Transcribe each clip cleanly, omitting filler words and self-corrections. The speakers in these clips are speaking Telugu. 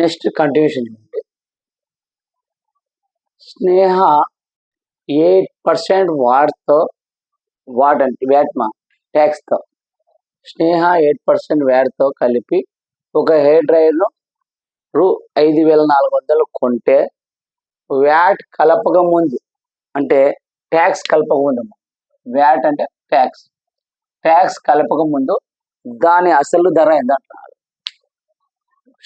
నెక్స్ట్ కంటిన్యూషన్ చూడండి. స్నేహ 8% వ్యాట్మా ట్యాక్స్తో స్నేహ 8% వ్యాట్తో కలిపి ఒక హెయిర్ డ్రైయర్ను రూ. 5,400 కొంటే వ్యాట్ కలపక ముందు అంటే ట్యాక్స్ కలపక ముందు, వ్యాట్ అంటే ట్యాక్స్ కలపక ముందు దాని అసలు ధర ఎంత అంటున్నారు.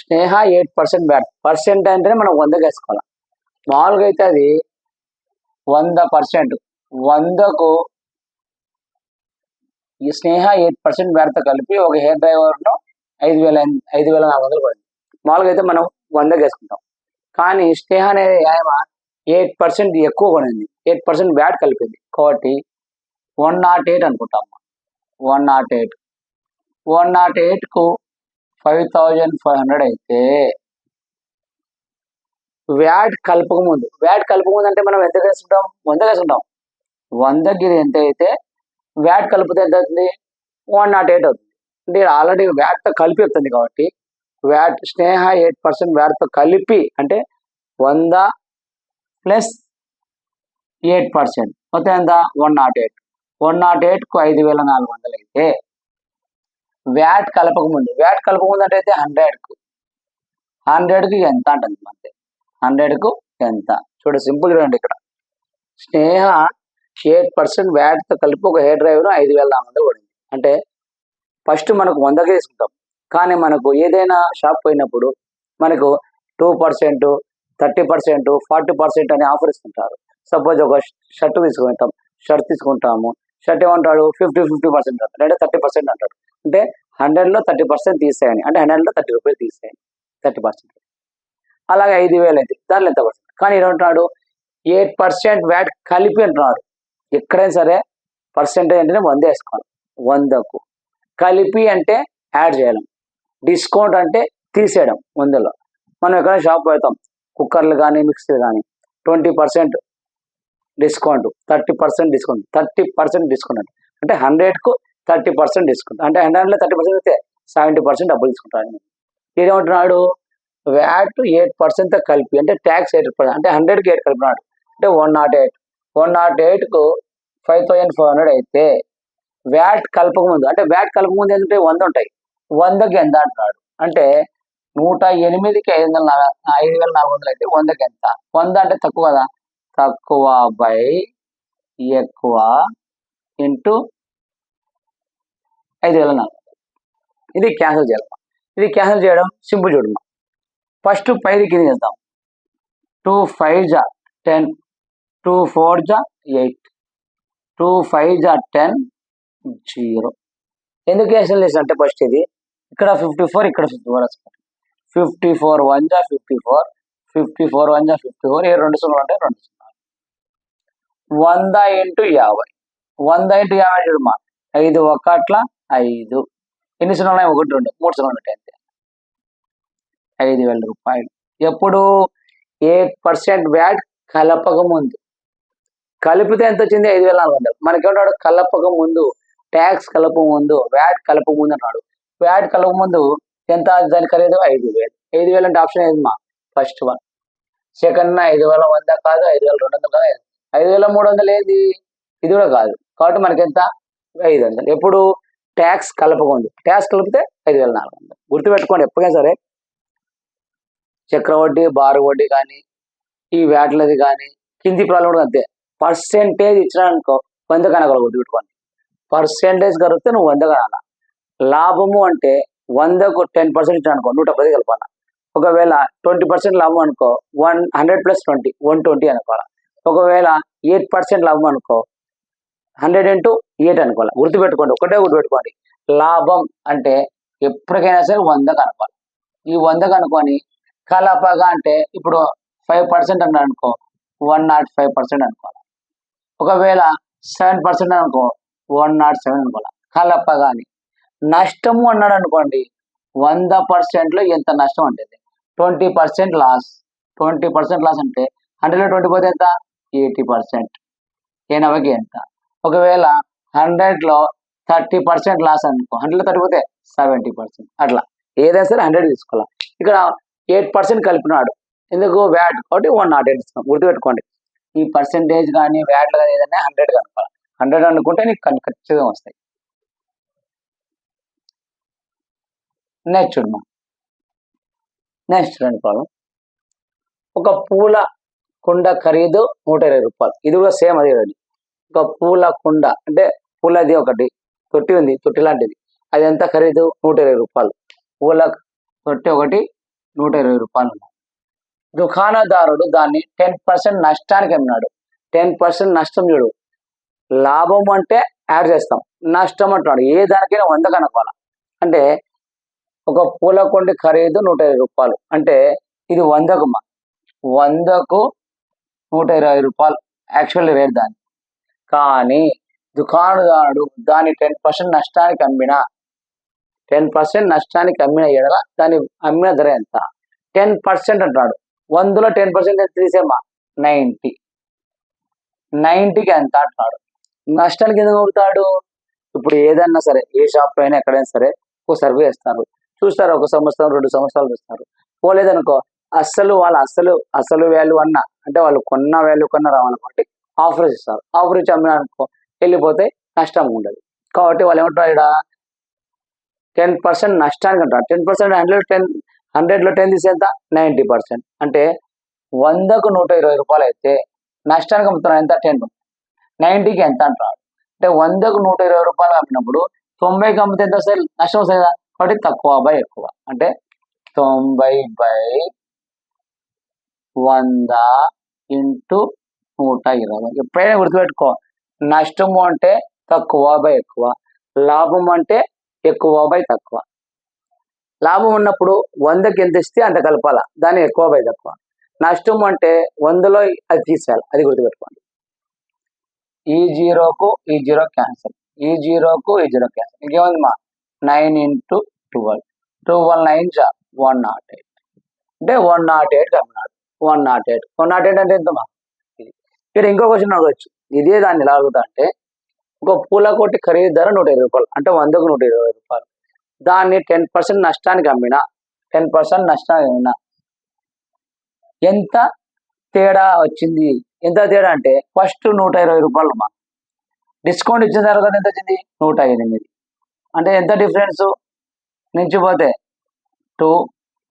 స్నేహ 8% వ్యాట్, పర్సెంట్ అంటేనే మనం 100 వేసుకోవాలి. మామూలుగా అయితే అది 100%, 100కు ఈ స్నేహ 8% వ్యాట్తో కలిపి ఒక హెయిర్ డ్రైవర్ను 5,400 పడింది. మామూలుగా అయితే మనం 100 వేసుకుంటాం. కానీ స్నేహ అనేది 8% ఎక్కువ పడింది, 8% వ్యాట్ కలిపింది కాబట్టి 108 అనుకుంటాం. 108కు 5,500 అయితే వ్యాట్ కలపక ముందు అంటే మనం ఎంత వేసుకుంటాం, 100 వేసుకుంటాం. 100కి ఎంత అయితే వ్యాట్ కలిపితే ఎంత అవుతుంది, 108 అవుతుంది. అంటే ఆల్రెడీ వ్యాట్తో కలిపి వస్తుంది కాబట్టి వ్యాట్ స్నేహ 8% వ్యాట్తో కలిపి అంటే 100 ప్లస్ 8% మొత్తం ఎంత, 108. 108కు 5,400 అయితే వ్యాట్ కలపక ముందు అంటే అయితే 100కి ఎంత అంటుంది అంతే. 100కు ఎంత చూడ సింపుల్ చూడండి. ఇక్కడ స్నేహ 8% వ్యాట్తో కలిపి ఒక హెయిర్ డ్రైవర్ 5,400 పడింది. అంటే ఫస్ట్ మనకు 100కి తీసుకుంటాం. కానీ మనకు ఏదైనా షాప్ పోయినప్పుడు మనకు 2%, 30%, 40% అని ఆఫర్ ఇస్తుంటారు. సపోజ్ ఒక షర్ట్ తీసుకుంటాము. షర్ట్ ఏమంటాడు, 50% అంటాడు, అంటే 30% అంటాడు. అంటే 100లో 30% తీసేయని, అంటే 100లో 30 రూపాయలు తీసేయని, 30%. అలాగే 5,000 అయితే దానిలో ఎంత పర్సెంట్. కానీ ఏమంటున్నాడు, 8% వ్యాట్ కలిపి అంటున్నాడు. ఎక్కడైనా సరే పర్సెంటేజ్ అంటేనే 100 వేసుకోవాలి. 100కు కలిపి అంటే యాడ్ చేయడం, డిస్కౌంట్ అంటే తీసేయడం. 100లో మనం ఎక్కడైనా షాప్ పెడతాం, కుక్కర్లు కానీ మిక్సీలు కానీ 20% డిస్కౌంట్, 30% డిస్కౌంట్, 30% డిస్కౌంట్ అంటే 100కు 30% డిస్కౌంట్. అంటే 100లో 30% అయితే 70% డబ్బులు తీసుకుంటాడు. ఏమంటున్నాడు, వ్యాట్ 8%తో కలిపి అంటే ట్యాక్స్ 8%, అంటే 100కి 8 కలిపినాడు అంటే 108కు 5,500 అయితే వ్యాట్ కలపక ముందు అంటే వ్యాట్ కలపక ముందు ఏంటంటే 100 ఉంటాయి. 100కి ఎంత అంటున్నాడు అంటే 108కి 5,400 అయితే 100కి ఎంత. 100 అంటే తక్కువ కదా, తక్కువ బై ఎక్కువ ఇంటూ 5,400. ఇది క్యాన్సిల్ చేయాలి. ఇది క్యాన్సిల్ చేయడం సింపుల్ చూడమ్మా. ఫస్ట్ 5 కింద చేద్దాం. 2 5 జా 10, 2 4 జా 8, 2 5 జా 10, 0. ఎందుకు క్యాన్సిల్ చేస్తా అంటే ఫస్ట్ ఇది ఇక్కడ 54, ఇక్కడ 54 వస్తుంది. 54 1 జా 54, 54 1 జా 54, ఏ 2 సున్నాలు అంటే 2 సున్నాలు. 100 ఇంటూ 50, 100 ఇంటూ 50 చూడమ్మా. 5 1 5, ఎన్ని సున్నాలు ఉన్నాయి, 1 2 3 సున్నాలు ఉంటాయి అంతే. 5,000 రూపాయలు. ఎప్పుడు 8% వ్యాట్ కలపక ముందు. కలిపితే ఎంత వచ్చింది, 5,400. మనకేమంటాడు, కలపక ముందు, ట్యాక్స్ కలపక ముందు, వ్యాట్ కలపక ముందు అన్నాడు. వ్యాట్ కలపక ముందు ఎంత, దాని ఖరీదు 5,000. 5,000 అంటే ఆప్షన్ ఏదమ్మా, ఫస్ట్ వన్. సెకండ్ 5,100 కాదు, 5,200 కాదు, 5,300 ఏది, ఇది కూడా కాదు. కాబట్టి మనకి ఎంత, 500. ఎప్పుడు ట్యాక్స్ కలపక ముందు. ట్యాక్స్ కలిపితే 5,400. గుర్తుపెట్టుకోండి ఎప్పుడైనా సరే, చక్రవడ్డీ, బారు వడ్డీ కానీ ఈ వ్యాట్లది కానీ కింది ప్రాబ్లం కూడా అంతే. పర్సెంటేజ్ ఇచ్చినానుకో 100 కనగల. గుర్తుపెట్టుకోండి, పర్సెంటేజ్ కలిపితే నువ్వు 100 కనాల. లాభము అంటే 100కు 10% ఇచ్చినానుకో 110 కలపాల. ఒకవేళ 20% లాభం అనుకో 100 + 20 120 అనుకోవాలి. ఒకవేళ 8% లాభం అనుకో 100 × 8 అనుకోవాలి. గుర్తుపెట్టుకోండి, ఒకటే గుర్తుపెట్టుకోండి, లాభం అంటే ఎప్పటికైనా సరే 100 కనుక్కోవాలి. ఈ 100 కనుక్కొని కలపగా అంటే ఇప్పుడు 5% అన్నాడు అనుకో 105% అనుకోవాలి. ఒకవేళ 7% అనుకో 107 అనుకోవాలి. కలపగాని. నష్టము అన్నాడు అనుకోండి, 100%లో ఎంత నష్టం అంటే 20% లాస్. 20% లాస్ అంటే 100లో 20 పోతే ఎంత, 80%. 80కి ఎంత. ఒకవేళ 100లో 30% లాస్ అనుకో, 100లో 30 పోతే 70%. అట్లా ఏదైనా సరే 100 తీసుకోవాలి. ఇక్కడ 8% కలిపినాడు. ఎందుకు? వ్యాట్ కాబట్టి 108 ఇస్తాం. గుర్తుపెట్టుకోండి. ఈ పర్సెంటేజ్ కానీ వ్యాట్లు కానీ ఏదైనా 100 కనుక్కోవాలి. 100 అనుకుంటే నీకు ఖచ్చితంగా వస్తాయి. నెక్స్ట్ చూడమ్మా. నెక్స్ట్ రెండు ప్రాబ్లం. ఒక పూల కుండ ఖరీదు 120 రూపాయలు. ఇది కూడా సేమ్ అదే రండి. ఒక పూల కుండ అంటే పూలది ఒకటి తొట్టి ఉంది, తొట్టి లాంటిది. అది ఎంత ఖరీదు? 120 రూపాయలు. పూల తొట్టి ఒకటి 120 రూపాయలు. దుకాణదారుడు దాన్ని 10% నష్టానికి అమ్మినాడు. 10% నష్టం చూడు. లాభం అంటే యాడ్ చేస్తాం, నష్టం అంటున్నాడు. ఏ దానికైనా 100 కనుక్కోవాలి. అంటే ఒక పూల కుండి ఖరీదు 120 రూపాయలు అంటే ఇది 100కు 100కు 120 రూపాయలు యాక్చువల్ రేట్ దాన్ని. కానీ దుకాణదారుడు దాన్ని 10% నష్టానికి అమ్మిన 10% నష్టానికి అమ్మిన ఎడల దాని అమ్మిన ధర ఎంత? 10% అంటున్నాడు. 100లో 10% ఎంత తీసేమా? 90. 90కి ఎంత అంటున్నాడు. నష్టానికి ఎందుకు అవుతాడు? ఇప్పుడు ఏదన్నా సరే, ఏ షాప్ అయినా ఎక్కడైనా సరే ఒక సర్వే చేస్తారు, చూస్తారు. 1 సంవత్సరం 2 సంవత్సరాలు చూస్తారు. పోలేదనుకో అసలు వాల్యూ అన్న అంటే వాళ్ళు కొన్న వాల్యూ కన్నా రావాలనుకోండి ఆఫర్ ఇస్తారు. ఆఫర్ ఇచ్చి అమ్మినా అనుకో వెళ్ళిపోతే నష్టం ఉండదు. కాబట్టి వాళ్ళు ఏమంటారు? ఇక్కడ 10% నష్టానికి అంటారు. 10% 100లో 10 తీసి ఎంత? 90%. అంటే 100కు 120 రూపాయలు అయితే నష్టానికి అమ్ముతున్నారు ఎంత? 10. 90కి ఎంత అంటారు? అంటే 100కు 120 రూపాయలు అమ్మినప్పుడు 90కి అమ్మితే ఎంత వస్తుంది? నష్టం వస్తుంది కదా. కాబట్టి తక్కువ బై ఎక్కువ అంటే 90/100 ఇంటూ 120. ఎప్పుడైనా గుర్తుపెట్టుకో, నష్టము అంటే తక్కువ బై ఎక్కువ, లాభం అంటే ఎక్కువ బై తక్కువ. లాభం ఉన్నప్పుడు 100కి ఎంత ఇస్తే అంత కలపాల, దాన్ని ఎక్కువ బై తక్కువ. నష్టం అంటే 100లో అది తీసేయాలి, అది గుర్తుపెట్టుకోండి. ఈ 0కు ఈ 0 క్యాన్సల్, ఈ 0కు ఈ 0 క్యాన్సల్. ఇంకేముంది మా? 9 ఇంటూ 12. 12 9 108 అంటే 108 కమ్మినాడు. 108 అంటే ఎంతమా? ఇక్కడ ఇంకో క్వశ్చన్ అడగచ్చు. ఇదే దాన్ని ఎలా అడుగుతా అంటే, ఒక పూల కొట్టి ఖరీదు ధర 120 రూపాయలు అంటే 100కు 120 రూపాయలు. దాన్ని 10% నష్టానికి అమ్మినా 10% నష్టానికి అమ్మినా ఎంత తేడా వచ్చింది? ఎంత తేడా అంటే ఫస్ట్ 120 రూపాయలు మా డిస్కౌంట్ ఇచ్చిన తర్వాత ఎంత వచ్చింది? 108. అంటే ఎంత డిఫరెన్స్ నుంచి పోతే 2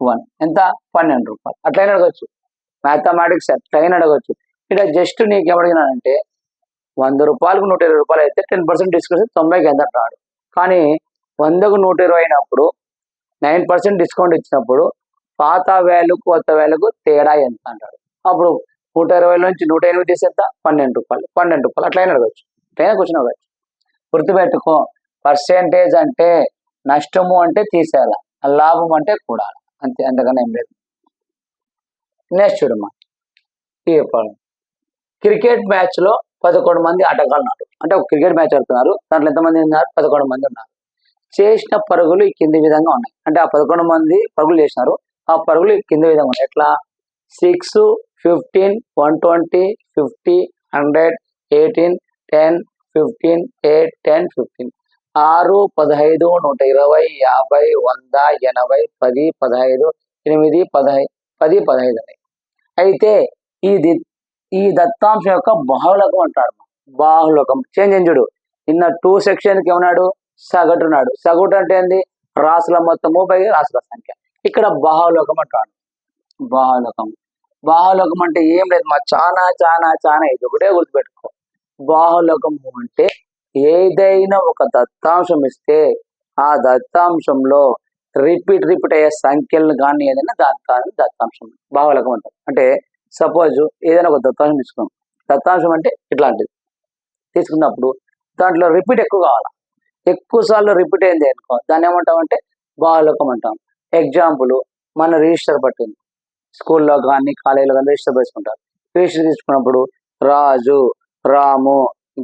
1 ఎంత? 12 రూపాయలు. అట్లయినా అడగచ్చు. మ్యాథమెటిక్స్ అట్లయినా అడగచ్చు. ఇక్కడ జస్ట్ నీకు ఏమడిగినానంటే 100 రూపాయలకు 120 రూపాయలు అయితే 10% డిస్కౌంట్ 90కి ఎంత అంటాడు. కానీ 100కు 120 అయినప్పుడు 9% డిస్కౌంట్ ఇచ్చినప్పుడు పాత వాల్యూ కొత్త వాల్యూకు తేడా ఎంత అంటాడు. అప్పుడు 120 నుంచి 108 తీసి ఎంత? 12 రూపాయలు. 12 రూపాయలు అట్లయినా అడగచ్చు. అట్లయినా క్వశ్చన్ అడగచ్చు. గుర్తుపెట్టుకో, పర్సెంటేజ్ అంటే నష్టము అంటే తీసేయాలి, లాభం అంటే కూడాలి, అంతే, అంతకన్నా ఏం లేదు. నెక్స్ట్ చూడమ్మా. ఈ క్రికెట్ మ్యాచ్ లో 11 మంది ఆటగాళ్ళు ఉన్నారు. అంటే ఒక క్రికెట్ మ్యాచ్ ఆడుతున్నారు. దాంట్లో ఎంతమంది ఉన్నారు? 11 మంది ఉన్నారు. చేసిన పరుగులు ఈ కింది విధంగా ఉన్నాయి. అంటే ఆ 11 మంది పరుగులు చేసినారు. ఆ పరుగులు ఈ కింది విధంగా ఉన్నాయి. ఎట్లా? 6 15 120 50 100 18 10 15 8 10 15 6 15 120 50 100 80 10 15 8 10 15 అయితే ఈ దత్తాంశం యొక్క బాహుళకం అంటాడు. బాహుళకం చేంజ్ చూడు. నిన్న 2 సెక్షన్కి ఏమన్నాడు? సగటు ఉన్నాడు. సగటు అంటే ఏంది? రాసుల మొత్తము పై రాసుల సంఖ్య. ఇక్కడ బాహుళకం అంటాడు. బాహుళకం అంటే ఏం లేదు మా, చాలా చాలా చాలా ఇది ఒకటే గుర్తుపెట్టుకో. బాహుళకము అంటే ఏదైనా ఒక దత్తాంశం ఇస్తే ఆ దత్తాంశంలో రిపీట్ అయ్యే సంఖ్యలను కానీ ఏదైనా దాని కానీ దత్తాంశం బాహుళకం అంటారు. అంటే సపోజ్ ఏదైనా ఒక దత్తాంశం తీసుకున్నాం. దత్తాంశం అంటే ఇట్లాంటిది తీసుకున్నప్పుడు దాంట్లో రిపీట్ ఎక్కువ కావాలా, ఎక్కువ సార్లు రిపీట్ అయింది అనుకో దాన్ని ఏమంటాం అంటే బాహుళకం అంటాం. ఎగ్జాంపుల్ మన రిజిస్టర్ పట్టింది. స్కూల్లో కానీ కాలేజీలో కానీ రిజిస్టర్ వేసుకుంటారు. రిజిస్టర్ తీసుకున్నప్పుడు రాజు, రాము,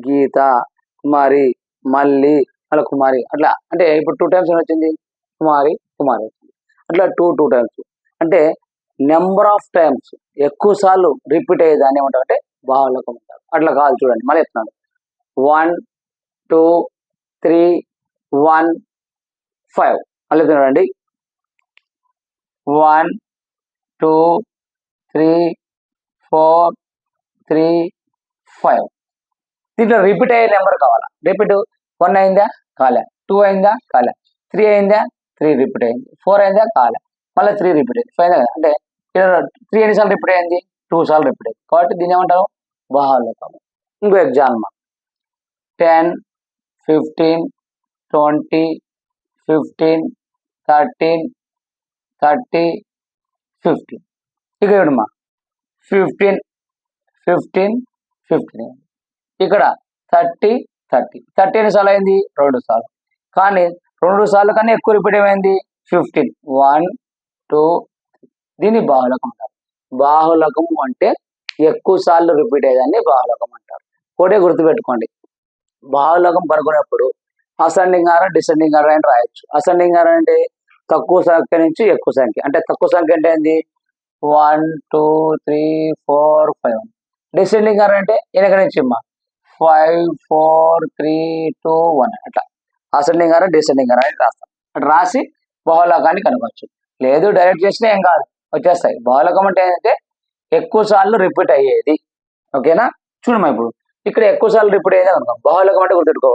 గీత, కుమారి, మల్లి, మళ్ళీ కుమారి, అట్లా అంటే ఇప్పుడు 2 టైమ్స్ వచ్చింది కుమారి వచ్చింది. అట్లా 2 టైమ్స్ అంటే నెంబర్ ఆఫ్ టైమ్స్ ఎక్కువ సార్లు రిపీట్ అయ్యేదాన్ని ఏమంటారు అంటే బాహుళకం అంటారు. అట్లా కాదు చూడండి, మళ్ళీ చెప్తున్నాడు. 1 2 3 1 5 మళ్ళీ చూడండి. 1 2 3 4 3 5. దీంట్లో రిపీట్ అయ్యే నెంబర్ కావాలా? రిపీట్ 1 అయిందా? కాలే. 2 అయిందా? కాలే. 3 అయిందా? 3 రిపీట్ అయింది. 4 అయిందా? కాలే. మళ్ళీ 3 రిపీట్ అయింది. 5 అయిందా? అంటే 3 ఎన్నిసార్లు రిపీట్ అయింది? 2 సార్లు రిపీట్ అయింది. కాబట్టి దీన్ని ఏమంటారు? బాహుళకము. ఇంకో ఎగ్జాంపుల్ 10 15 20 15 13 30 15. ఇక చూడమ్మా 15 15 15 ఇక్కడ 30 30 ఎన్నిసార్లు అయింది? 2 సార్లు. కానీ 2 సార్లు కన్నా ఎక్కువ రిపీట్ ఏమైంది? 15 1 2 దీన్ని బాహుళకం అంటారు. బాహుళకం అంటే ఎక్కువ సార్లు రిపీట్ అయ్యేదాన్ని బాహుళకం అంటారు. ఒకటే గుర్తుపెట్టుకోండి, బాహుళకం పడుకునేప్పుడు అసెండింగ్ ఆర్డర్ డిసెండింగ్ ఆర్డర్ అని రాయొచ్చు. అసెండింగ్ ఆర్డర్ అంటే తక్కువ సంఖ్య నుంచి ఎక్కువ సంఖ్య. అంటే తక్కువ సంఖ్య అంటే ఏంది? 1 2 3 4 5. డిసెండింగ్ ఆర్డర్ అంటే వెనక నుంచి 5 4 3 2 1 అట్లా అసెండింగ్ ఆర్డర్ డిసెండింగ్ ఆర్డర్ అని రాస్తాం. అట్లా రాసి బాహుళకాన్ని కనుకోవచ్చు. లేదు డైరెక్ట్ చేసినా ఏం కాదు, వచ్చేస్తాయి. బాహుళకం అంటే ఏంటంటే ఎక్కువ సార్లు రిపీట్ అయ్యేది. ఓకేనా? చూడమ్మా ఇప్పుడు ఇక్కడ ఎక్కువ సార్లు రిపీట్ అయ్యేది అనుకో. బాహుళకం అంటే గుర్తుపెట్టుకో,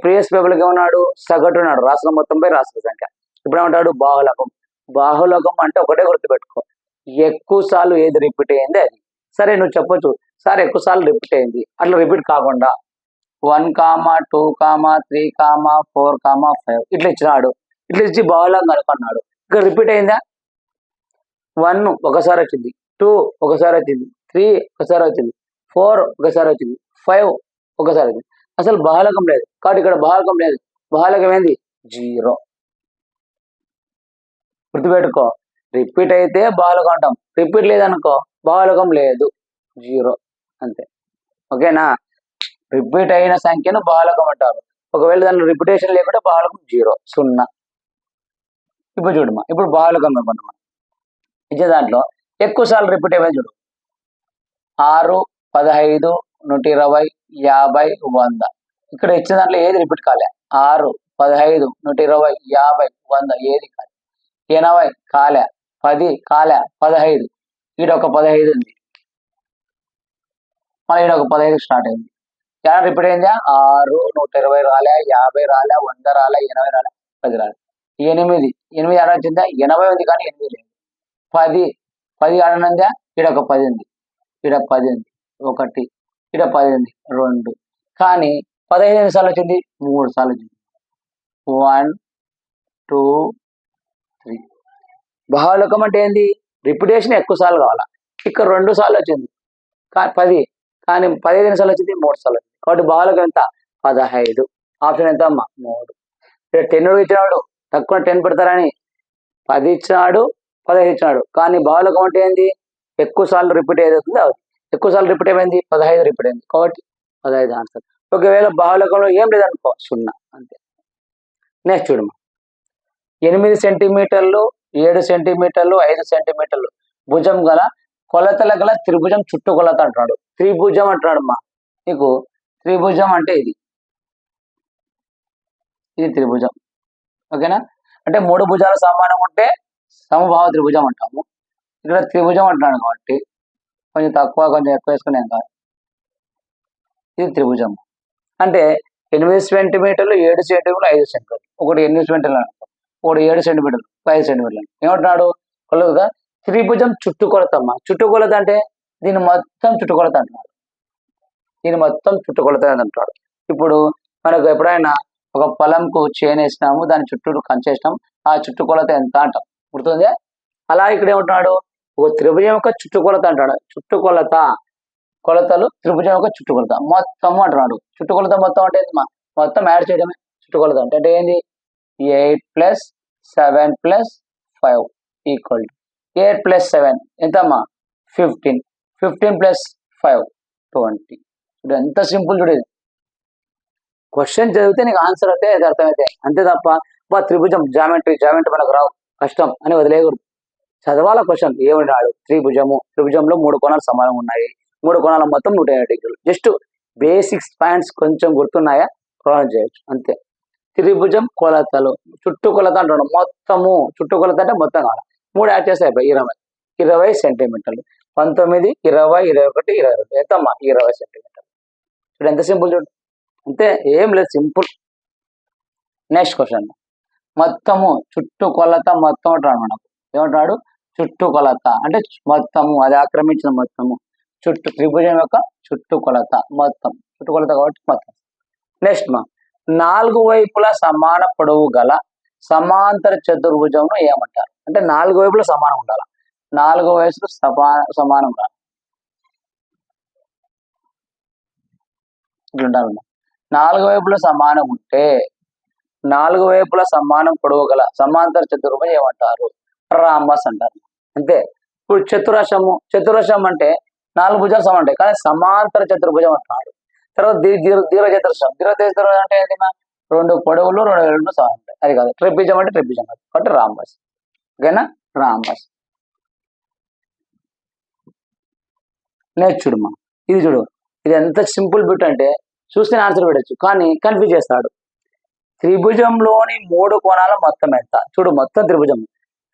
ప్రీవియస్ పేపర్కి ఏమన్నాడు? సగటు ఉన్నాడు, రాసిన మొత్తంపై రాసిన సంఖ్య. ఇప్పుడు ఏమంటాడు? బాహుళకం. బాహుళకం అంటే ఒకటే గుర్తుపెట్టుకో, ఎక్కువ సార్లు ఏది రిపీట్ అయ్యింది అది. సరే నువ్వు చెప్పొచ్చు, సార్ ఎక్కువ సార్లు రిపీట్ అయింది. అట్లా రిపీట్ కాకుండా 1 2 3 4 5 ఇట్లా ఇచ్చినాడు. ఇట్లా ఇచ్చి బాహుళకం కనుక్కున్నాడు. ఇక్కడ రిపీట్ అయిందా? 1 ఒకసారి వచ్చింది, 2 ఒకసారి వచ్చింది, 3 ఒకసారి వచ్చింది, 4 ఒకసారి వచ్చింది, 5 ఒకసారి వచ్చింది. అసలు బాహుళకం లేదు. కాబట్టి ఇక్కడ బాహుళకం లేదు. బాహుళకం ఏంది? 0. గుర్తుపెట్టుకో, రిపీట్ అయితే బాహుళకం అంటాం, రిపీట్ లేదనుకో బాహుళకం లేదు, 0 అంతే. ఓకేనా? రిపీట్ అయిన సంఖ్యను బాహుళకం అంటారు. ఒకవేళ దానిలో రిపిటేషన్ లేకుంటే బాహుళకం 0 0. ఇప్పుడు చూడమ్మా, ఇప్పుడు బాహుళకం ఇవ్వమన్నమాట. ఇచ్చే దాంట్లో ఎక్కువ సార్లు రిపీట్ అయ్యేది చూడు. 6 15 120 50 100. ఇక్కడ ఇచ్చిన దాంట్లో ఏది రిపీట్ కాలే. 6 15 120 50 100 ఏది కాలే. 80 కాలే, 10 కాలే, 15 ఈడొక 15 ఉంది, మళ్ళీ ఈడొక 15 స్టార్ట్ అయింది. ఎలా రిపీట్ అయిందా? 6 120 రాలే, 50 రాలే, 100 రాలే, 80 రాలే, 10 రాలే. 8 ఆడ వచ్చిందా? 80 ఉంది కానీ 8 లేదు. 10 ఆడనుందా? ఈడొక 10 ఉంది, ఈడ 10 ఉంది 1, ఈడ 10 ఉంది 2. కానీ 15 ఎన్నిసార్లు వచ్చింది? 3 సార్లు వచ్చింది. 1 2 3. బాహుళకం అంటే ఏంది? రిపిటేషన్ ఎక్కువ సార్లు కావాలా. ఇక్కడ 2 సార్లు వచ్చింది 10, కానీ 15 ఎన్నిసార్లు వచ్చింది? 3 సార్లు వచ్చింది. కాబట్టి బాహుళకం ఎంత? 15. ఆప్షన్ ఎంత అమ్మా? 3. ఇక్కడ 10 ఇచ్చినాడు, తక్కువ 10 పెడతారని 10 ఇచ్చినాడు, 15 ఇచ్చినాడు. కానీ బాహుళకం అంటే ఏంది? ఎక్కువ సార్లు రిపీట్ ఏదవుతుందో అది. ఎక్కువ సార్లు రిపీట్ ఏమైంది? 15 రిపీట్ అయింది. కాబట్టి 15 ఆన్సర్. ఒకవేళ బాహుళకంలో ఏం లేదనుకో 0 అంతే. నెక్స్ట్ చూడమ్మా, 8 సెంటీమీటర్లు 7 సెంటీమీటర్లు 5 సెంటీమీటర్లు భుజం గల కొలతల గల త్రిభుజం చుట్టూ కొలత అంటున్నాడు. త్రిభుజం అంటున్నాడు అమ్మా. నీకు త్రిభుజం అంటే ఇది త్రిభుజం. ఓకేనా? అంటే 3 భుజాలు సమానంగా ఉంటే సమబాహు త్రిభుజం అంటాము. ఇక్కడ త్రిభుజం అంటున్నాడు కాబట్టి కొంచెం తక్కువ కొంచెం ఎక్కువ వేసుకుని ఏం కాదు. ఇది త్రిభుజం. అంటే 8 సెంటీమీటర్లు 7 సెంటీమీటర్లు 5 సెంటీమీటర్లు. ఒకటి 8 సెంటీమీటర్లు అనుకో, ఒకటి 7 సెంటీమీటర్లు 5 సెంటీమీటర్లు. ఏమంటున్నాడు? కొలతగా త్రిభుజం చుట్టుకొలత అమ్మా. చుట్టుకొలత అంటే దీన్ని మొత్తం చుట్టుకొలత అంటున్నాడు. దీన్ని మొత్తం చుట్టుకొలత అంటాడు. ఇప్పుడు మనకు ఎప్పుడైనా ఒక పొలంకు చేనేసినాము, దాని చుట్టూ కంచేసినాము, ఆ చుట్టుకొలత ఎంత అంటాం, గుర్తుందే? అలా ఇక్కడ ఏమంటున్నాడు? ఒక త్రిభుజం యొక్క చుట్టుకొలత అంటాడు. చుట్టుకొలత కొలతలు త్రిభుజం యొక్క చుట్టుకొలత మొత్తము అంటున్నాడు. చుట్టుకొలత మొత్తం అంటే మొత్తం యాడ్ చేయడమే చుట్టుకొలత అంటే ఏంది? 8 + 7 + 5 ఈక్వల్ టు 8 + 7 ఎంతమ్మా? 15. 15 + 5 20. ఇప్పుడు ఎంత సింపుల్ చూడేది. క్వశ్చన్ చదివితే నీకు ఆన్సర్ అయితే అది అర్థమైతే, అంతే తప్ప త్రిభుజం జామెట్రీ మనకు రావు, కష్టం అని వదిలేయకూడదు. చదవాల క్వశ్చన్. ఏమన్నాడు? త్రిభుజంలో 3 కోణాలు సమానంగా ఉన్నాయి, 3 కోణాల మొత్తం 180 డిగ్రీలు. జస్ట్ బేసిక్స్ పాయింట్స్ కొంచెం గుర్తున్నాయా, ప్రొనౌన్స్ చేయొచ్చు అంతే. త్రిభుజం కొలతలు చుట్టుకొలత అంటాడు. మొత్తము చుట్టుకొలత అంటే మొత్తం కావాలి. 3 యాడ్ చేస్తే అయిపోయి 20. 20 సెంటీమీటర్లు. 19, 20, 21, 22 ఎంతమ్మా? 20 సెంటీమీటర్లు. చూడు ఎంత సింపుల్ చూడు. అంతే, ఏం లేదు, సింపుల్. Next question. మొత్తము చుట్టూ కొలత మొత్తం అంటాడు మనకు. ఏమంటాడు? చుట్టూ కొలత అంటే మొత్తము, అది ఆక్రమించిన మొత్తము. చుట్టూ త్రిభుజం యొక్క చుట్టూ కొలత మొత్తం. చుట్టూ కొలత కాబట్టి మొత్తం. నెక్స్ట్ 4 వైపులా సమాన పొడవు గల సమాంతర చతుర్భుజంను ఏమంటారు? అంటే 4 వైపులా సమానం ఉండాలి. 4 వైపులు సమానం ఉండాలి. ఇట్లా ఉండాలి. 4 వైపులా సమానం ఉంటే 4 వైపులా సమానం పొడవు గల సమాంతర చతుర్భుజం ఏమంటారు? రాంబస్ అంటారు. అంతే. ఇప్పుడు చతురస్రం అంటే 4 భుజాలు సమానం ఉంటాయి, కానీ సమాంతర చతుర్భుజం అంటాడు. తర్వాత దీర్ఘచతురస్రం అంటే ఏదైనా 2 పొడవులు 2 వెడల్పులు సమానం ఉంటాయి, అది కాదు. ట్రెపిజం అంటే ట్రెపిజం కాదు, కాబట్టి రాంబస్. ఓకేనా? రాంబస్. నెక్స్ట్ చూడమ్మా, ఇది చూడు. ఇది ఎంత సింపుల్ బిట్ అంటే చూస్తే ఆన్సర్ పెట్టచ్చు, కానీ కన్ఫ్యూజ్ చేస్తాడు. త్రిభుజంలోని 3 కోణాల మొత్తం ఎంత? చూడు, మొత్తం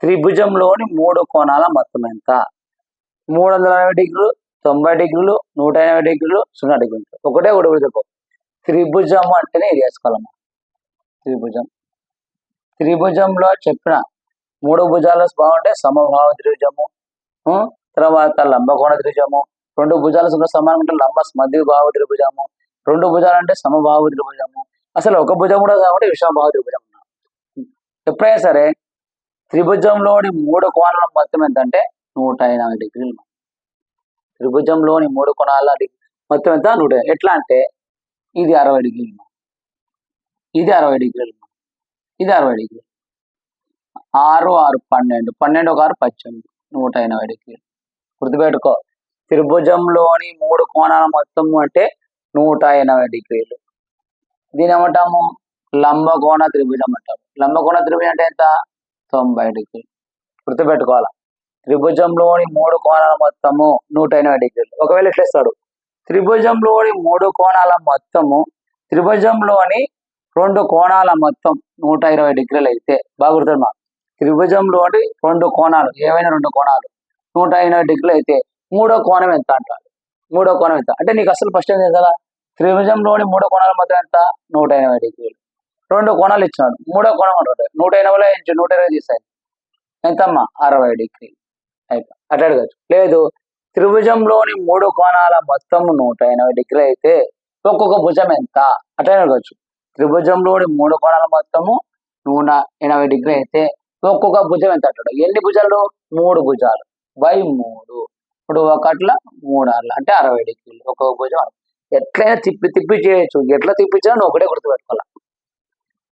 త్రిభుజంలోని 3 కోణాల మొత్తం ఎంత? 360 డిగ్రీలు, 90 డిగ్రీలు, 180 డిగ్రీలు, 0 డిగ్రీలు. ఒకటే చెప్పు. త్రిభుజం అంటేనే ఇది వేసుకోవాలమ్మా. త్రిభుజంలో చెప్పిన 3 భుజాలు బాగుంటే సమభావ త్రిభుజము, తర్వాత లంబకోణ త్రిభుజము. 2 భుజాలు సమానం అంటే లంబ మధ్యభావ త్రిభుజము. 2 భుజాలు అంటే సమభావ త్రిభుజము. అసలు ఒక భుజం కూడా కాబట్టి విషమభావ త్రిభుజం. ఎప్పుడైనా సరే త్రిభుజంలోని 3 కోణాల మొత్తం ఎంత అంటే 180 డిగ్రీలు. త్రిభుజంలోని 3 కోణాల మొత్తం ఎంత? 180. ఎట్లా అంటే ఇది 60 డిగ్రీలు, ఇది 60 డిగ్రీలు, ఇది 60 డిగ్రీలు. 6, 6, 12, 12, 1, 6, 18, 180 డిగ్రీలు. గుర్తుపెట్టుకో, త్రిభుజంలోని 3 కోణాల మొత్తము అంటే 180 డిగ్రీలు. దీని ఏమంటాము? లంబకోణ త్రిభుజం అంటారు. లంబకోణ త్రిభుజం అంటే ఎంత? 90 డిగ్రీలు. గుర్తుపెట్టుకోవాలా, త్రిభుజంలోని 3 కోణాల మొత్తము 180 డిగ్రీలు. ఒకవేళ ఇట్లా ఇస్తాడు, త్రిభుజంలోని 3 కోణాల మొత్తము త్రిభుజంలోని 2 కోణాల మొత్తం 120 డిగ్రీలు అయితే, బాగా గుర్తున్నా, త్రిభుజంలోని 2 కోణాలు, ఏవైనా 2 కోణాలు 180 డిగ్రీలు అయితే 3వ కోణం ఎంత అంటాడు? 3వ కోణం ఎంత అంటే నీకు అసలు ఫస్ట్ ఏం కదా, త్రిభుజంలోని 3 కోణాల మొత్తం ఎంత? 180 డిగ్రీలు. 2 కోణాలు ఇచ్చినాడు, 3వ కోణం అంటే 180లో 120 తీసాయి ఎంతమ్మా? 60 డిగ్రీలు. అట్లా అడగచ్చు. లేదు, త్రిభుజంలోని 3 కోణాల మొత్తం 180 డిగ్రీలు అయితే ఒక్కొక్క భుజం ఎంత? అట్లా అడగచ్చు. త్రిభుజంలోని 3 కోణాల మొత్తము 180 డిగ్రీలు అయితే ఒక్కొక్క భుజం ఎంత అంటాడు? ఎన్ని భుజాలు? 3 భుజాలు బై 3. ఇప్పుడు 1 3 అంటే 60 డిగ్రీలు ఒక్కొక్క భుజం. ఎట్లయినా తిప్పి చేయొచ్చు. ఎట్లా తిప్పించినా నువ్వు ఒకటే గుర్తుపెట్టుకోవాలి,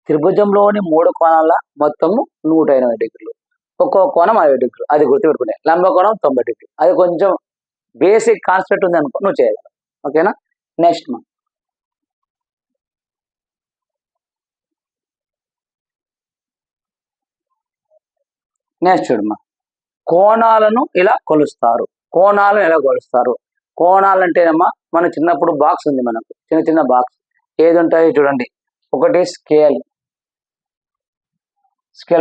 త్రిభుజంలోని 3 కోణాల మొత్తము 180 డిగ్రీలు, ఒక్కొక్క కోణం 60 డిగ్రీలు. అది గుర్తుపెట్టుకునే. లంబకోణం 90 డిగ్రీలు. అది కొంచెం బేసిక్ కాన్సెప్ట్ ఉంది అనుకో, నువ్వు చేయగలవు. ఓకేనా? నెక్స్ట్ చూడమ్మా, కోణాలను ఇలా కొలుస్తారు. కోణాలు అంటేనమ్మా, మన చిన్నప్పుడు బాక్స్ ఉంది, మనకు చిన్న బాక్స్ ఏది ఉంటాయి చూడండి. ఒకటి స్కేల్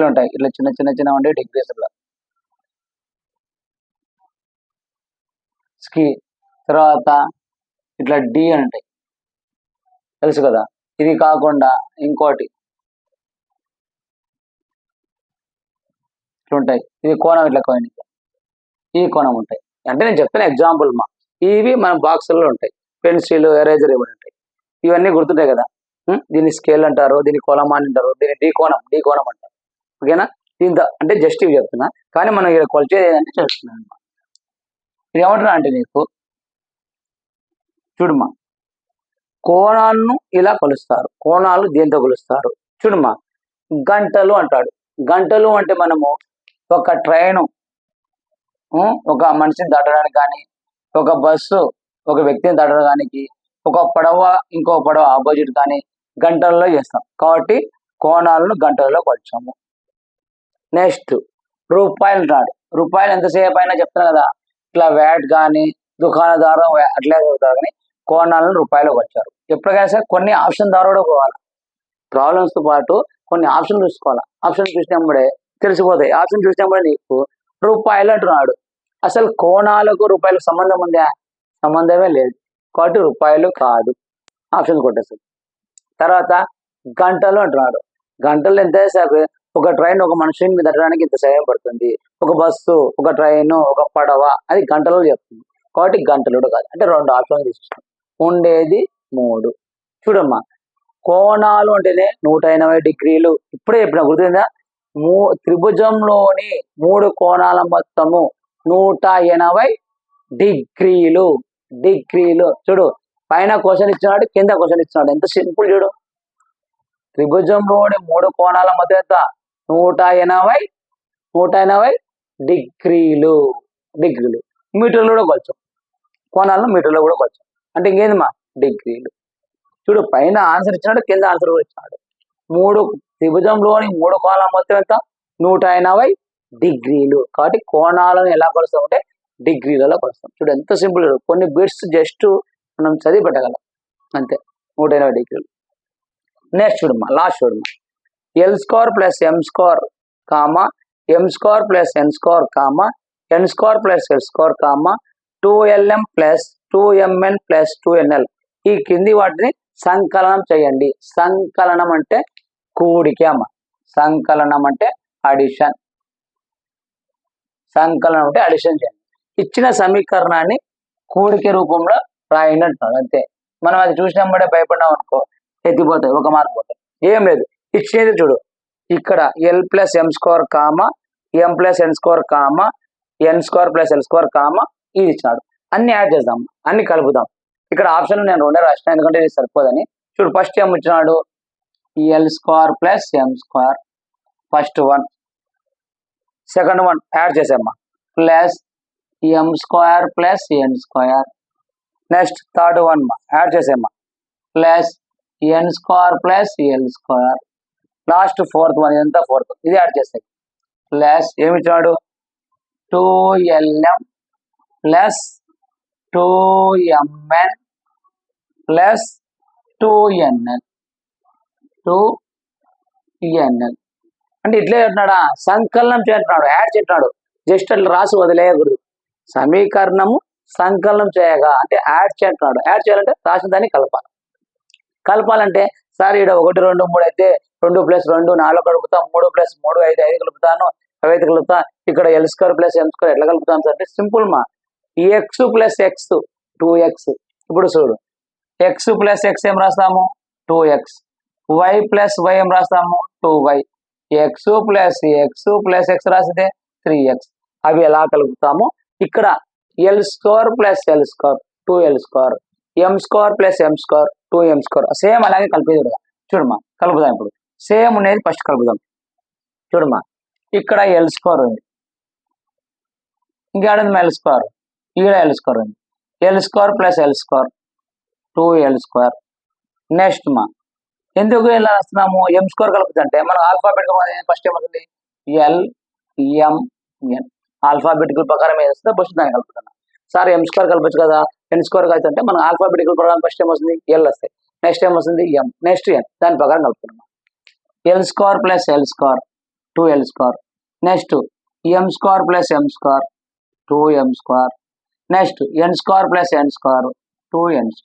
ఉంటాయి, ఇట్లా చిన్న ఉంటాయి డిగ్రీస్లో. తర్వాత ఇట్లా డి అని ఉంటాయి, తెలుసు కదా. ఇది కాకుండా ఇంకోటి ఇట్లుంటాయి, ఇది కోణం, ఇట్లా కోణం, ఈ కోణం ఉంటాయి. అంటే నేను చెప్తాను ఎగ్జాంపుల్ మా. ఇవి మన బాక్సుల్లో ఉంటాయి. పెన్సిల్, ఎరేజర్ ఇవి ఉంటాయి. ఇవన్నీ గుర్తుంటాయి కదా. దీన్ని స్కేల్ అంటారు, దీన్ని కొలమాన్ అంటారు, దీన్ని డి కోణం అంటారు. ఓకేనా? దీంతో అంటే జస్ట్ ఇవి చెప్తున్నా, కానీ మనం ఇక్కడ కొలిచేది ఏదంటే చేస్తున్నాను అనమాట. ఇది ఏమంటున్నా అంటే నీకు చూడమ్మా, కోణాలను ఇలా కొలుస్తారు. కోణాలు దేంతో కొలుస్తారు చూడమ్మా. గంటలు అంటాడు. గంటలు అంటే మనము ఒక ట్రైను ఒక మనిషిని దాటడానికి కానీ, ఒక బస్సు ఒక వ్యక్తిని దాటడానికి, ఒక పడవ ఇంకో పడవ ఆపోజిట్ కానీ గంటల్లో చేస్తాం. కాబట్టి కోణాలను గంటల్లో కొలిచాము. నెక్స్ట్ రూపాయలు అంటాడు. రూపాయలు ఎంతసేపు అయినా చెప్తాను కదా, ఇట్లా వ్యాట్ కానీ దుకాణదారు అట్లే చదువుతారు, కానీ కోణాలను రూపాయలు వచ్చారు. ఎప్పటికైనా సరే కొన్ని ఆప్షన్ ద్వారా కూడా పోవాలి. ప్రాబ్లమ్స్తో పాటు కొన్ని ఆప్షన్ చూసుకోవాలి. ఆప్షన్ చూసినప్పుడే తెలిసిపోతాయి. ఆప్షన్ చూసినప్పుడే నీకు రూపాయలు అంటున్నాడు, అసలు కోణాలకు రూపాయలకు సంబంధం ఉందా? సంబంధమే లేదు, కాబట్టి రూపాయలు కాదు. ఆప్షన్ కొట్టేస్తుంది. తర్వాత గంటలు అంటున్నాడు. గంటలు ఎంతసేపు? ఒక ట్రైన్ ఒక మనిషిని మీద తట్టడానికి ఇంత సమయం పడుతుంది. ఒక బస్సు, ఒక ట్రైన్, ఒక పడవ, అది గంటలో చెప్తుంది. కాబట్టి గంటలు కాదు. అంటే 2 ఆప్షన్లు తీసుకున్నాం. ఉండేది 3. చూడమ్మా, కోణాలు అంటేనే 180 డిగ్రీలు. ఇప్పుడే చెప్పిన, గుర్తుందా? త్రిభుజంలోని 3 కోణాల మొత్తము 180 డిగ్రీలు. డిగ్రీలు. చూడు, పైన క్వశ్చన్ ఇచ్చినాడు, కింద క్వశ్చన్ ఇచ్చినాడు. ఎంత సింపుల్ చూడు. త్రిభుజంలోని 3 కోణాల మధ్య ఎంత? 180 డిగ్రీలు. డిగ్రీలు మీటర్లు కూడా కొలచం, కోణాలను మీటర్లో కూడా కొలచం. అంటే ఇంకేందమ్మా? డిగ్రీలు. చూడు, పైన ఆన్సర్ ఇచ్చినాడు, కింద ఆన్సర్ కూడా ఇచ్చినాడు. త్రిభుజంలోని 3 కోణాల మొత్తం ఎంత? 180 డిగ్రీలు. కాబట్టి కోణాలను ఎలా కొలుస్తామంటే డిగ్రీలలో కొలుస్తాం. చూడు ఎంత సింపుల్. కొన్ని బిట్స్ జస్ట్ మనం చదివి పెట్టగలం అంతే. 180 డిగ్రీలు. నెక్స్ట్ చూడమ్మా, లాస్ట్ చూడమ్మా. L² + M², M² + N² N² + L², 2LM + 2MN + 2NL. ఈ కింది వాటిని సంకలనం చేయండి. సంకలనం అంటే కూడిక అమ్మ. సంకలనం అంటే అడిషన్. సంకలనం అంటే అడిషన్ చేయండి. ఇచ్చిన సమీకరణాన్ని కూడిక రూపంలో రాయండి అంటున్నాడు. అంతే. మనం అది చూసినప్పుడే భయపడినాం అనుకో, ఎత్తిపోతాయి, 1 మార్క్ పోతాయి. ఏం లేదు, ఇచ్చినది చూడు. ఇక్కడ L + M², M + N², N² + L², ఇది ఇచ్చినాడు. అన్ని యాడ్ చేద్దాం, అన్ని కలుపుదాం. ఇక్కడ ఆప్షన్లు నేను 2 రాసిన, ఎందుకంటే ఇది సరిపోదని. చూడు, ఫస్ట్ ఏం ఇచ్చినాడు? L² + M², first one. Second one add చేసామ్మా, plus M² + N². Next third one add చేసామ్మా, plus N² + L². Last fourth one, ఇదంతా ఫోర్త్, ఇది యాడ్ చేస్తాయి. ప్లస్ ఏమి ఇచ్చాడు? 2LM + 2MN + 2NL. 2NL అంటే ఇట్లే చెప్తున్నాడా? సంకలనం చేస్తున్నాడు, యాడ్ చేస్తున్నాడు. జస్ట్ అట్లా రాసి వదిలేయకూడదు. సమీకరణము సంకలనం చేయగా అంటే యాడ్ చేస్తున్నాడు. యాడ్ చేయాలంటే రాసిన దాన్ని కలపాలి. కలపాలంటే సార్ ఇక్కడ 1 2 3 అయితే 2 + 2 4 కలుపుతా, 3 + 3 5 కలుపుతాను, 5 కలుపుతా. ఇక్కడ L² + M² ఎట్లా కలుపుతాను సార్ అంటే సింపుల్ మా. X + X 2X. ఇప్పుడు చూడు, X + X ఏం రాస్తాము? 2X. Y + Y ఏం రాస్తాము? 2Y. X + X + X రాసితే 3X. అవి ఎలా కలుపుతాము? ఇక్కడ L² + L², 2L², M² + M², 2M². Same అలాగే కలిపేది. చూడమ్మా, కలుపుదాం. ఇప్పుడు సేమ్ అనేది ఫస్ట్ కలుపుదాం. చూడమ్మా, ఇక్కడ L² ఉంది, ఇంకా L², ఇక్కడ L² ఉంది. L² + L², 2L². నెక్స్ట్ మా, ఎందుకు ఇలా రాస్తున్నాము? M² కలుపుతుంటే మనం ఆల్ఫాబెటికల్ ఫస్ట్ ఏమవుతుంది? LMN. ఆల్ఫాబెటికల్ ప్రకారం ఏదొస్తుందో ఫస్ట్ దాన్ని కలుపుతున్నాం. సార్ M² కలపచ్చు కదా, N² కలిపితే మనం ఆల్ఫాబెటికల్ ప్రకారం ఫస్ట్ ఏమొస్తుంది? L వస్తాయి. నెక్స్ట్ ఏం వస్తుంది? M, next N. దాని ప్రకారం కలుపుతున్నాం. L² + L², 2L². Next M² + M², 2M². Next N² + N², 2N².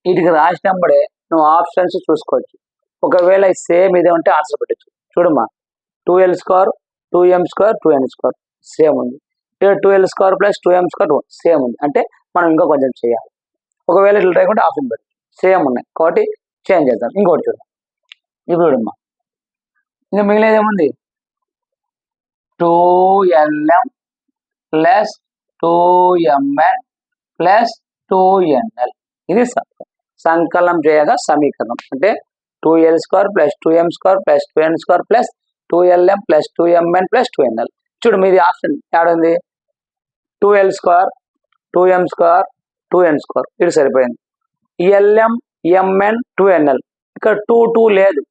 వీటికి రాసినప్పుడే నువ్వు ఆప్షన్స్ చూసుకోవచ్చు. ఒకవేళ సేమ్ ఇదే ఉంటే ఆన్సర్ పెట్టచ్చు. చూడమ్మా, 2L² 2M² 2N² సేమ్ ఉంది. ఇక్కడ 2L² + 2M² సేమ్ ఉంది. అంటే మనం ఇంకా కొంచెం చేయాలి. ఒకవేళ ఇట్లా లేకుంటే ఆప్షన్ పెట్టు. సేమ్ ఉన్నాయి కాబట్టి చేంజ్ చేద్దాం. ఇంకోటి చూద్దాం. ఇప్పుడు చూడమ్మా, ఇంకా మిగిలినది ఏముంది? 2LM + 2MN + 2NL. ఇది సంకలనం చేయగా సమీకరణం. అంటే 2L² + 2M² + 2N² + 2LM + 2MN + 2NL. చూడు, మీది ఆప్షన్ యాడ్ ఉంది. 2L², 2M², 2N². ఇది సరిపోయింది. LM, MN, 2NL. ఇక్కడ 2 లేదు.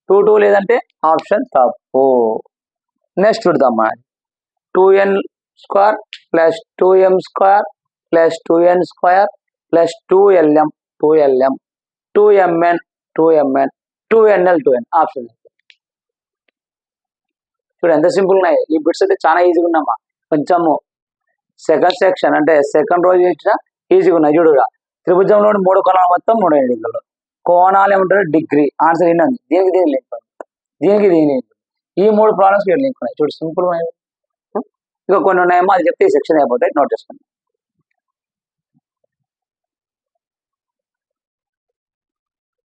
2 లేదంటే ఆప్షన్ తప్పు. నెక్స్ట్ చూద్దామా, 2N² + 2M² + 2N² + 2LM, 2LM, 2MN, 2MN, 2NL, 2N. Option చూడు ఎంత సింపుల్ ఉన్నాయి ఈ బిట్స్ అయితే చాలా ఈజీగా ఉన్నామా కొంచెము సెకండ్ సెక్షన్ అంటే సెకండ్ రోజు ఇచ్చిన ఈజీగా ఉన్నాయి చూడుగా త్రిభుజంలోని 3 కోణాలు మొత్తం 3 డిగ్రీలు కోణాలు ఏమంటారు డిగ్రీ ఆన్సర్ ఏంటండి దీనికి దీని లింక్ దీనికి దీని ఈ 3 ప్రాబ్లమ్స్ లింక్ ఉన్నాయి చూడు సింపుల్ ఉన్నాయి ఇంకా కొన్ని ఉన్నాయేమో అది చెప్తే ఈ సెక్షన్ అయిపోతాయి నోట్ చేసుకోండి